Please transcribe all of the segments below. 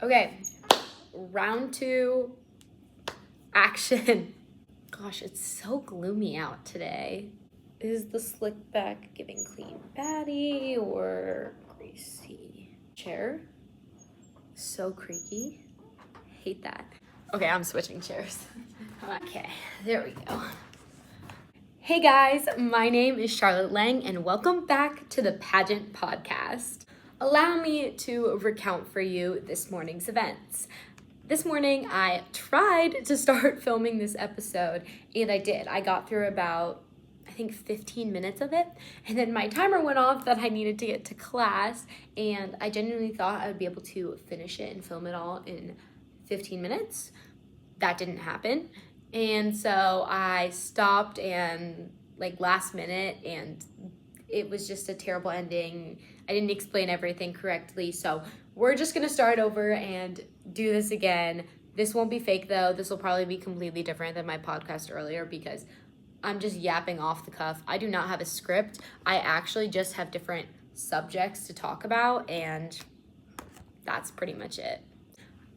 Okay, round 2, action. Gosh, it's so gloomy out today. Is the slick back giving clean baddie or greasy? Chair, so creaky. Hate that. Okay, I'm switching chairs. Okay, there we go. Hey guys, my name is Charlotte Lange and welcome back to the Pageant Podcast. Allow me to recount for you this morning's events. This morning I tried to start filming this episode and I did. I got through about, I think 15 minutes of it, and then my timer went off that I needed to get to class, and I genuinely thought I would be able to finish it and film it all in 15 minutes. That didn't happen. And so I stopped and last minute, and it was just a terrible ending. I didn't explain everything correctly. So we're just gonna start over and do this again. This won't be fake though. This will probably be completely different than my podcast earlier because I'm just yapping off the cuff. I do not have a script. I actually just have different subjects to talk about, and that's pretty much it.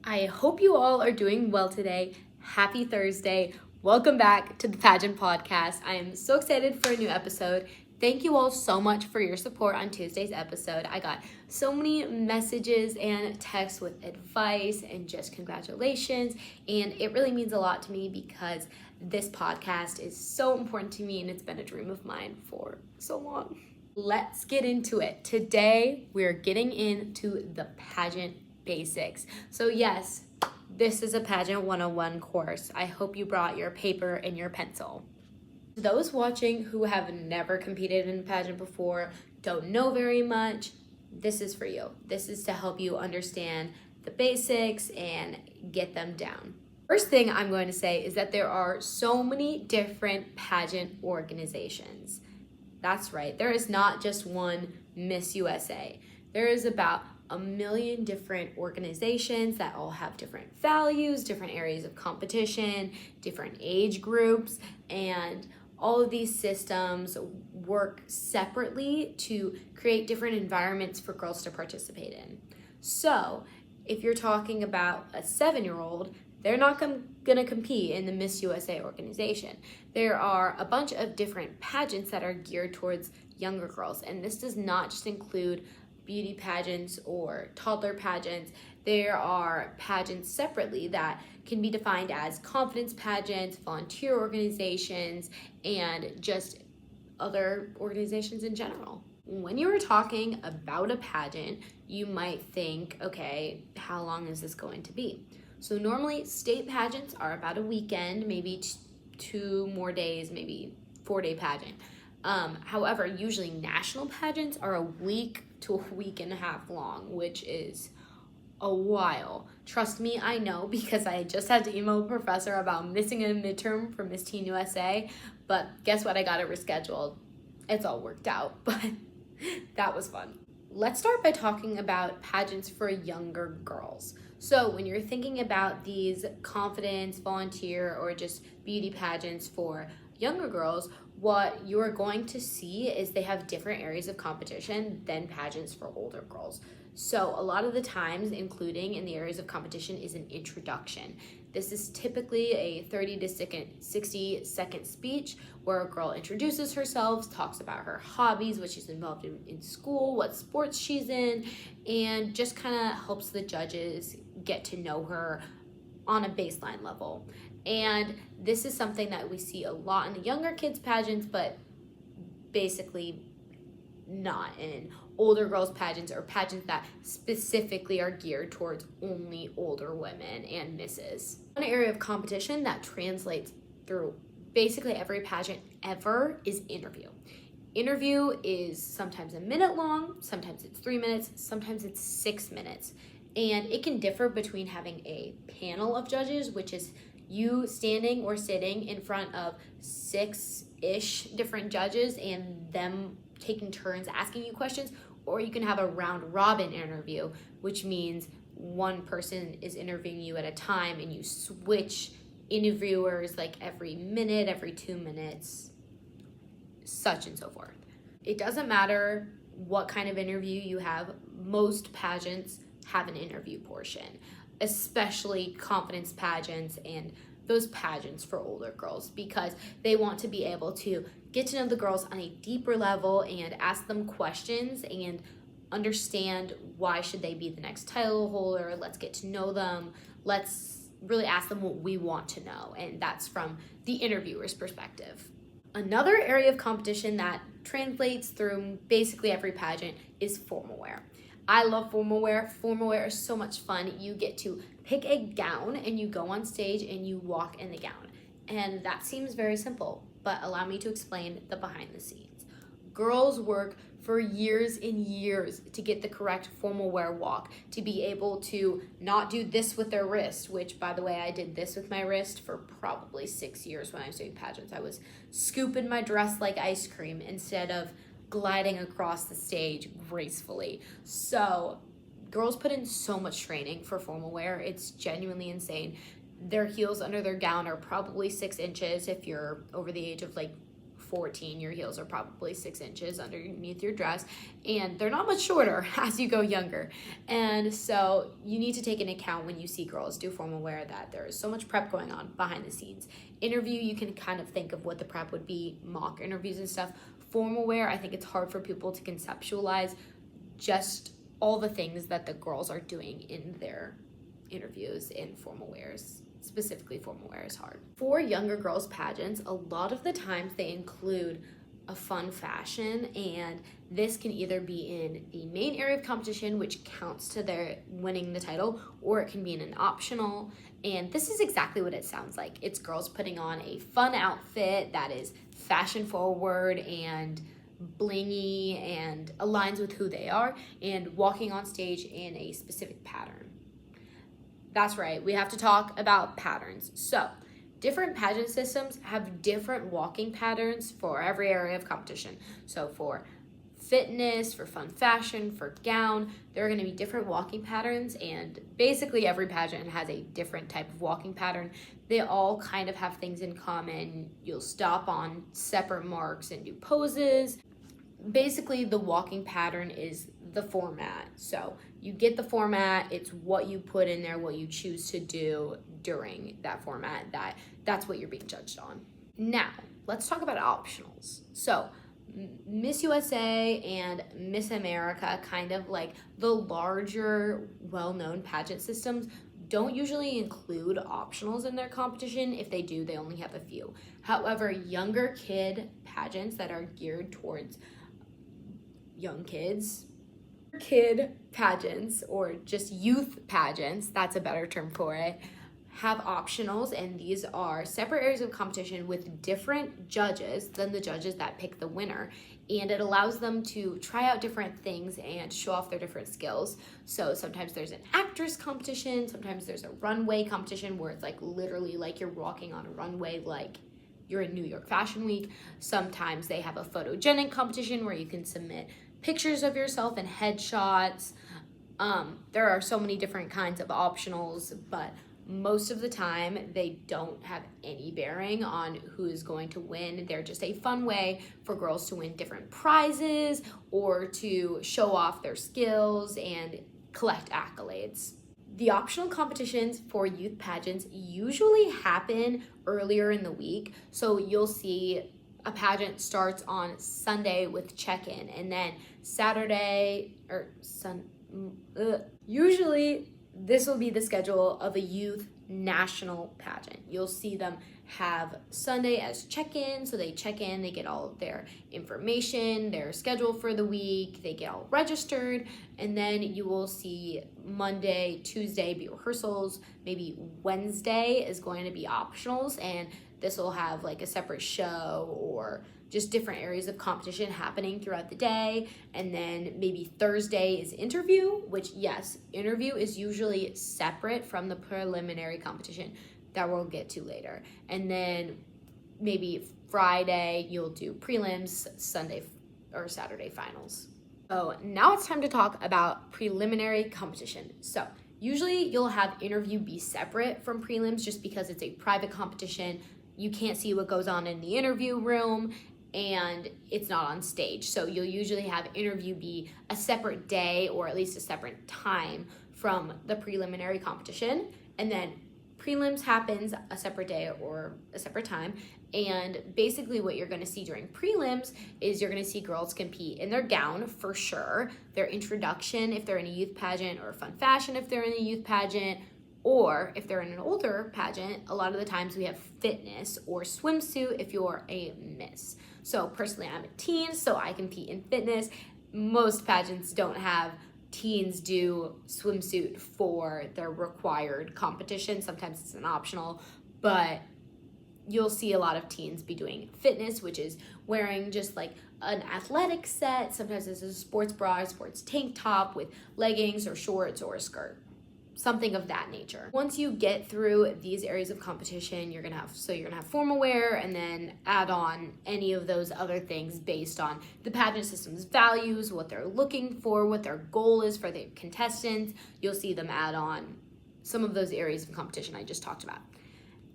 I hope you all are doing well today. Happy Thursday. Welcome back to the Pageant Podcast. I am so excited for a new episode. Thank you all so much for your support on Tuesday's episode. I got so many messages and texts with advice and just congratulations, and it really means a lot to me because this podcast is so important to me and it's been a dream of mine for so long. Let's get into it. Today, we're getting into the pageant basics. So yes, this is a Pageant 101 course. I hope you brought your paper and your pencil. Those watching who have never competed in a pageant before, don't know very much, this is for you. This is to help you understand the basics and get them down. First thing I'm going to say is that there are so many different pageant organizations. That's right, there is not just one Miss USA. There is about 1 million different organizations that all have different values, different areas of competition, different age groups, and all of these systems work separately to create different environments for girls to participate in. So if you're talking about a 7-year-old, they're not going to compete in the Miss USA organization. There are a bunch of different pageants that are geared towards younger girls, and this does not just include beauty pageants or toddler pageants. There are pageants separately that can be defined as confidence pageants, volunteer organizations, and just other organizations in general. When you are talking about a pageant, you might think, okay, how long is this going to be? So normally state pageants are about a weekend, maybe 2 more days, maybe 4-day pageant. However, usually national pageants are a week to a week and a half long, which is a while. Trust me, I know, because I just had to email a professor about missing a midterm for Miss Teen USA, but guess what? I got it rescheduled. It's all worked out, but that was fun. Let's start by talking about pageants for younger girls. So when you're thinking about these confidence, volunteer, or just beauty pageants for younger girls, what you're going to see is they have different areas of competition than pageants for older girls. So a lot of the times, including in the areas of competition, is an introduction. This is typically a 30 to 60 second speech where a girl introduces herself, talks about her hobbies, what she's involved in school, what sports she's in, and just kind of helps the judges get to know her on a baseline level. And this is something that we see a lot in the younger kids pageants, but basically not in older girls pageants or pageants that specifically are geared towards only older women and misses. One area of competition that translates through basically every pageant ever is interview. Interview is sometimes a minute long, sometimes it's 3 minutes, sometimes it's 6 minutes. And it can differ between having a panel of judges, which is you standing or sitting in front of 6-ish different judges and them taking turns asking you questions, or you can have a round robin interview, which means one person is interviewing you at a time and you switch interviewers every minute, every 2 minutes, such and so forth. It doesn't matter what kind of interview you have. Most pageants have an interview portion, especially confidence pageants and those pageants for older girls, because they want to be able to get to know the girls on a deeper level and ask them questions and understand why should they be the next title holder. Let's get to know them. Let's really ask them what we want to know, and that's from the interviewer's perspective. Another area of competition that translates through basically every pageant is formal wear. I love formal wear. Formal wear is so much fun. You get to pick a gown and you go on stage and you walk in the gown. And that seems very simple, but allow me to explain the behind the scenes. Girls work for years and years to get the correct formal wear walk, to be able to not do this with their wrist, which, by the way, I did this with my wrist for probably 6 years when I was doing pageants. I was scooping my dress like ice cream instead of gliding across the stage gracefully. So girls put in so much training for formal wear. It's genuinely insane. Their heels under their gown are probably 6 inches. If you're over the age of like 14, your heels are probably 6 inches underneath your dress, and they're not much shorter as you go younger. And so you need to take into account when you see girls do formal wear that there is so much prep going on behind the scenes. Interview, you can kind of think of what the prep would be, mock interviews and stuff. Formal wear, I think it's hard for people to conceptualize just all the things that the girls are doing in their interviews in formal wears. Specifically, formal wear is hard. For younger girls pageants, a lot of the times they include a fun fashion, and this can either be in the main area of competition, which counts to their winning the title, or it can be in an optional. And this is exactly what it sounds like. It's girls putting on a fun outfit that is fashion forward and blingy and aligns with who they are, and walking on stage in a specific pattern. That's right, we have to talk about patterns. So, different pageant systems have different walking patterns for every area of competition. So for fitness, for fun fashion, for gown, there are going to be different walking patterns, and basically every pageant has a different type of walking pattern. They all kind of have things in common. You'll stop on separate marks and do poses. Basically, the walking pattern is the format. So you get the format, it's what you put in there, what you choose to do during that format, that's what you're being judged on. Now, let's talk about optionals. So Miss USA and Miss America, kind of like the larger, well-known pageant systems, don't usually include optionals in their competition. If they do, they only have a few. However, younger kid pageants that are geared towards young kids, kid pageants, or just youth pageants, that's a better term for it, have optionals, and these are separate areas of competition with different judges than the judges that pick the winner, and it allows them to try out different things and show off their different skills. So sometimes there's an actress competition, sometimes there's a runway competition where it's like literally like you're walking on a runway like you're in New York Fashion Week. Sometimes they have a photogenic competition where you can submit pictures of yourself and headshots. There are so many different kinds of optionals, but most of the time they don't have any bearing on who is going to win. They're just a fun way for girls to win different prizes or to show off their skills and collect accolades. The optional competitions for youth pageants usually happen earlier in the week, so you'll see a pageant starts on Sunday with check-in, and then usually this will be the schedule of a youth national pageant. You'll see them have Sunday as check-in, so they check in, they get all of their information, their schedule for the week, they get all registered, and then you will see Monday, Tuesday be rehearsals, maybe Wednesday is going to be optionals, and this will have like a separate show or just different areas of competition happening throughout the day. And then maybe Thursday is interview, which yes, interview is usually separate from the preliminary competition that we'll get to later. And then maybe Friday you'll do prelims, Sunday or Saturday finals. So now it's time to talk about preliminary competition. So usually you'll have interview be separate from prelims just because it's a private competition. You can't see what goes on in the interview room, and it's not on stage. So you'll usually have interview be a separate day or at least a separate time from the preliminary competition, and then prelims happens a separate day or a separate time. And basically what you're going to see during prelims is you're going to see girls compete in their gown for sure, their introduction if they're in a youth pageant, or fun fashion if they're in a youth pageant, or if they're in an older pageant, a lot of the times we have fitness or swimsuit if you're a miss. So personally, I'm a teen, so I compete in fitness. Most pageants don't have teens do swimsuit for their required competition. Sometimes it's an optional, but you'll see a lot of teens be doing fitness, which is wearing just like an athletic set. Sometimes it's a sports bra, sports tank top with leggings or shorts or a skirt, something of that nature. Once you get through these areas of competition, you're gonna have formal wear, and then add on any of those other things based on the pageant system's values, what they're looking for, what their goal is for the contestants. You'll see them add on some of those areas of competition I just talked about.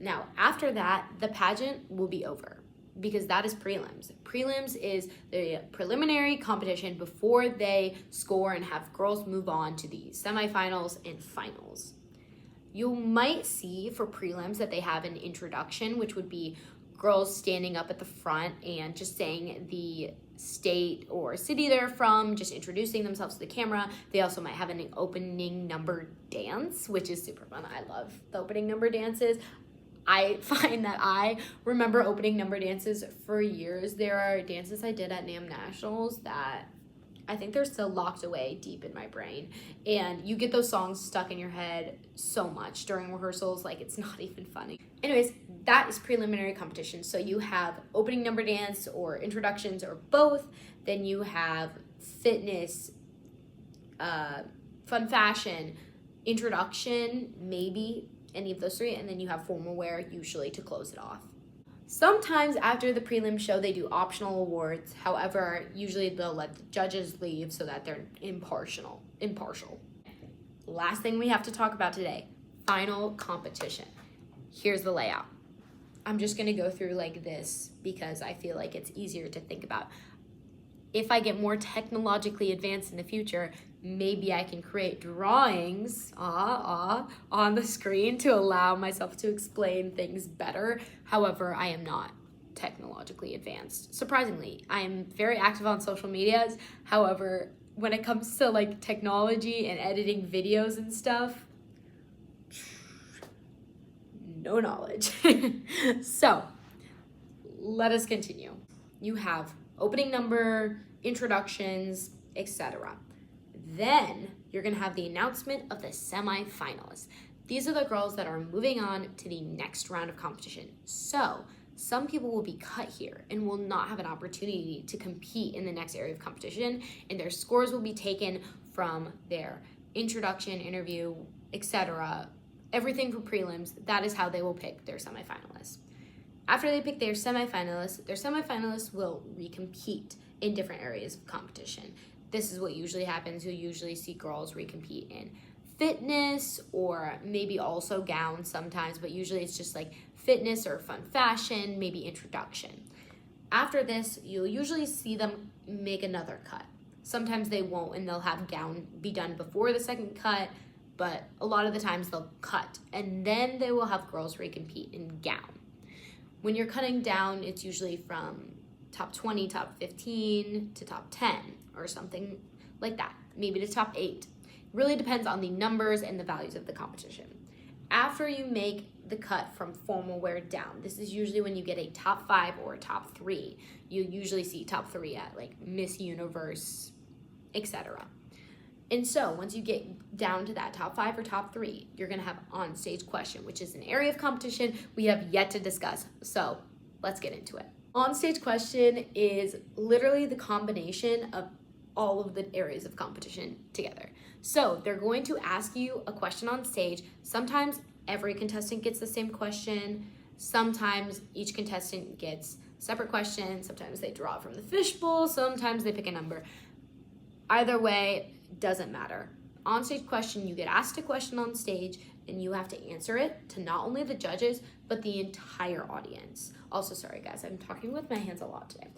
Now, after that, the pageant will be over, because that is prelims. Prelims is the preliminary competition before they score and have girls move on to the semifinals and finals. You might see for prelims that they have an introduction, which would be girls standing up at the front and just saying the state or city they're from, just introducing themselves to the camera. They also might have an opening number dance, which is super fun. I love the opening number dances. I find that I remember opening number dances for years. There are dances I did at NAMM Nationals that I think they're still locked away deep in my brain. And you get those songs stuck in your head so much during rehearsals, like it's not even funny. Anyways, that is preliminary competition. So you have opening number dance or introductions or both. Then you have fitness, fun fashion, introduction, maybe any of those three, and then you have formal wear usually to close it off. Sometimes after the prelim show, they do optional awards. However, usually they'll let the judges leave so that they're impartial. Last thing we have to talk about today, final competition. Here's the layout. I'm just gonna go through like this because I feel like it's easier to think about. If I get more technologically advanced in the future, maybe I can create drawings on the screen to allow myself to explain things better. However, I am not technologically advanced. Surprisingly, I am very active on social medias. However, when it comes to like technology and editing videos and stuff, no knowledge. So let us continue. You have opening number, introductions, etc. Then you're gonna have the announcement of the semifinalists. These are the girls that are moving on to the next round of competition. So some people will be cut here and will not have an opportunity to compete in the next area of competition, and their scores will be taken from their introduction, interview, etc. Everything for prelims. That is how they will pick their semifinalists. After they pick their semifinalists will recompete in different areas of competition. This is what usually happens. You'll usually see girls recompete in fitness or maybe also gowns sometimes, but usually it's just like fitness or fun fashion, maybe introduction. After this, you'll usually see them make another cut. Sometimes they won't, and they'll have gown be done before the second cut, but a lot of the times they'll cut, and then they will have girls recompete in gown. When you're cutting down, it's usually from top 20, top 15 to top 10 or something like that, maybe to top 8. Really depends on the numbers and the values of the competition. After you make the cut from formal wear down, this is usually when you get a top 5 or a top 3. You usually see top 3 at like Miss Universe, etc. And so once you get down to that top 5 or top 3, you're gonna have on-stage question, which is an area of competition we have yet to discuss. So let's get into it. On-stage question is literally the combination of all of the areas of competition together. So they're going to ask you a question on stage. Sometimes every contestant gets the same question. Sometimes each contestant gets separate questions. Sometimes they draw from the fishbowl. Sometimes they pick a number. Either way, doesn't matter. On-stage question, you get asked a question on stage and you have to answer it to not only the judges, but the entire audience. Also, sorry guys, I'm talking with my hands a lot today.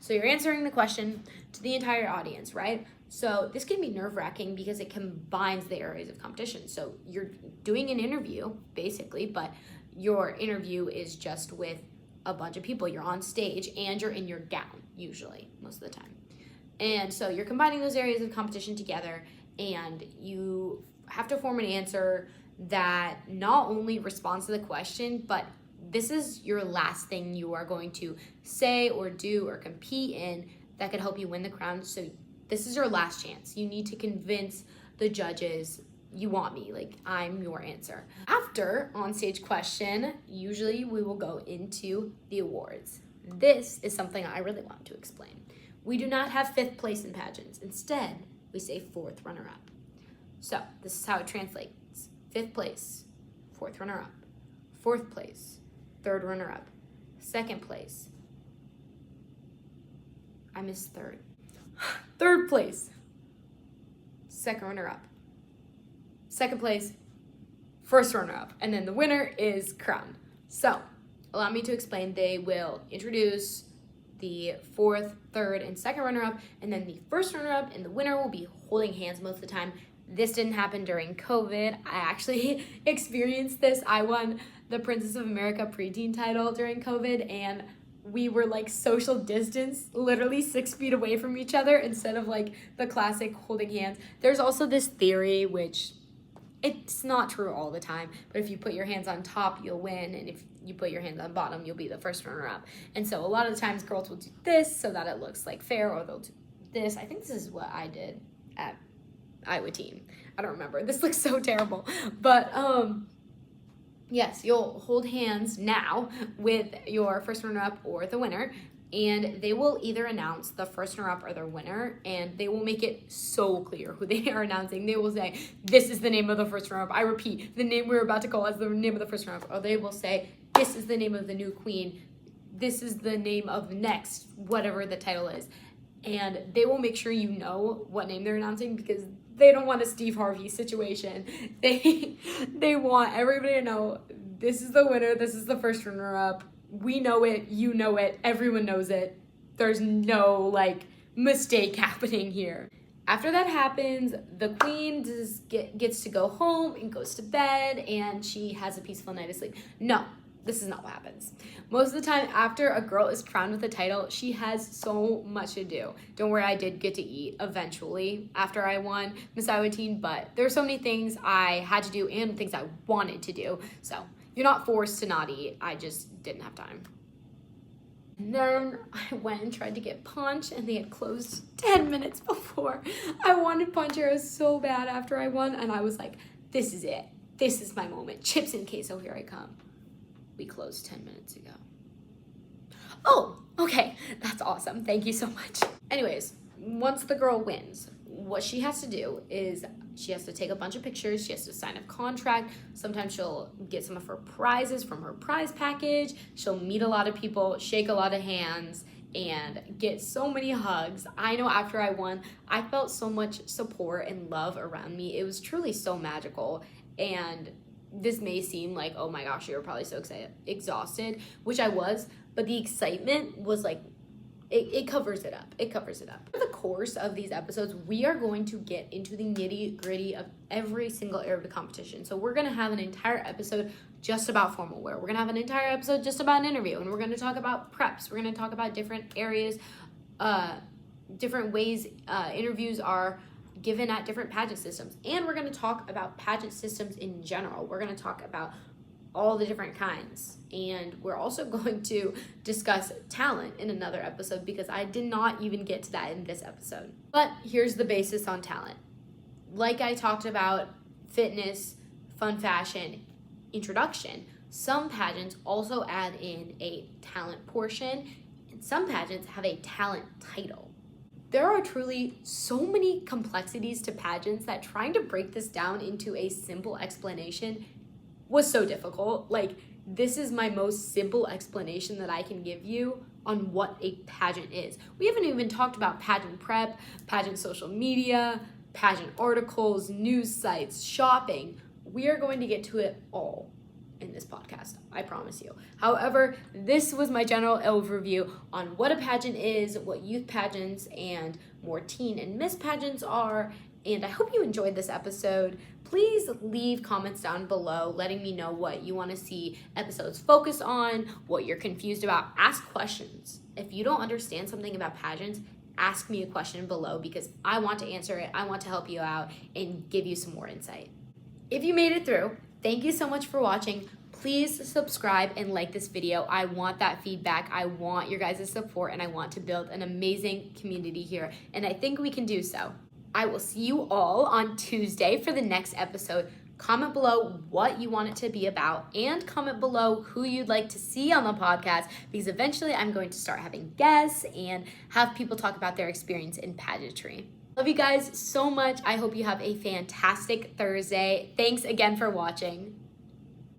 So you're answering the question to the entire audience, right? So this can be nerve-wracking because it combines the areas of competition. So you're doing an interview, basically, but your interview is just with a bunch of people. You're on stage and you're in your gown, usually, most of the time. And so you're combining those areas of competition together, and you have to form an answer that not only responds to the question, but this is your last thing you are going to say or do or compete in that could help you win the crown. So this is your last chance. You need to convince the judges you want me, like I'm your answer. After on-stage question, usually we will go into the awards. This is something I really want to explain. We do not have 5th place in pageants. Instead, we say 4th runner-up. So this is how it translates. 5th place, 4th runner-up. 4th place, 3rd runner-up. 2nd place, I missed 3rd. 3rd place, 2nd runner-up. 2nd place, 1st runner-up. And then the winner is crowned. So allow me to explain. They will introduce the 4th, 3rd, and 2nd runner-up, and then the 1st runner-up and the winner will be holding hands most of the time. This didn't happen during COVID. I actually experienced this. I won the Princess of America preteen title during COVID, and we were like social distance, literally 6 feet away from each other instead of like the classic holding hands. There's also this theory, which it's not true all the time, but if you put your hands on top, you'll win, and if you put your hands on bottom, you'll be the 1st runner-up. And so a lot of the times girls will do this so that it looks like fair, or they'll do this. I think this is what I did at Iowa team. I don't remember. This looks so terrible. But yes, you'll hold hands now with your 1st runner-up or the winner, and they will either announce the 1st runner-up or their winner, and they will make it so clear who they are announcing. They will say, this is the name of the 1st runner-up. I repeat, the name we're about to call is the name of the 1st runner-up. Or they will say, this is the name of the new queen. This is the name of the next, whatever the title is. And they will make sure you know what name they're announcing, because they don't want a Steve Harvey situation. They want everybody to know, this is the winner, this is the 1st runner-up. We know it, you know it, everyone knows it. There's no like mistake happening here. After that happens, the queen just gets to go home and goes to bed, and she has a peaceful night of sleep. No, this is not what happens. Most of the time after a girl is crowned with a title, she has so much to do. Don't worry, I did get to eat eventually after I won Miss Iowa Teen, but there are so many things I had to do and things I wanted to do. So you're not forced to not eat. I just didn't have time. And then I went and tried to get punch, and they had closed 10 minutes before. I wanted punch arrows so bad after I won, and I was like, this is it. This is my moment. Chips and queso, here I come. We closed 10 minutes ago. Oh, okay. That's awesome. Thank you so much. Anyways, once the girl wins, what she has to do is she has to take a bunch of pictures. She has to sign a contract. Sometimes she'll get some of her prizes from her prize package. She'll meet a lot of people, shake a lot of hands, and get so many hugs. I know after I won, I felt so much support and love around me. It was truly so magical. And this may seem like, oh my gosh, you were probably so exhausted, which I was, but the excitement was like, it covers it up. It covers it up. Over the course of these episodes, we are going to get into the nitty-gritty of every single area of the competition. So we're going to have an entire episode just about formal wear. We're going to have an entire episode just about an interview, and we're going to talk about preps. We're going to talk about different areas, different ways interviews are given at different pageant systems. And we're going to talk about pageant systems in general. We're going to talk about all the different kinds. And we're also going to discuss talent in another episode, because I did not even get to that in this episode. But here's the basis on talent. Like I talked about fitness, fun fashion, introduction, some pageants also add in a talent portion, and some pageants have a talent title. There are truly so many complexities to pageants that trying to break this down into a simple explanation was so difficult. Like, this is my most simple explanation that I can give you on what a pageant is. We haven't even talked about pageant prep, pageant social media, pageant articles, news sites, shopping. We are going to get to it all. in this podcast, I promise you. However, this was my general overview on what a pageant is, what youth pageants and more teen and miss pageants are, and I hope you enjoyed this episode. Please leave comments down below letting me know what you want to see episodes focus on, what you're confused about. Ask questions. If you don't understand something about pageants, ask me a question below because I want to answer it. I want to help you out and give you some more insight. If you made it through, thank you so much for watching. Please subscribe and like this video. I want that feedback. I want your guys' support, and I want to build an amazing community here, and I think we can do so. I will see you all on Tuesday for the next episode. Comment below what you want it to be about, and comment below who you'd like to see on the podcast, because eventually I'm going to start having guests and have people talk about their experience in pageantry. Love you guys so much. I hope you have a fantastic Thursday. Thanks again for watching.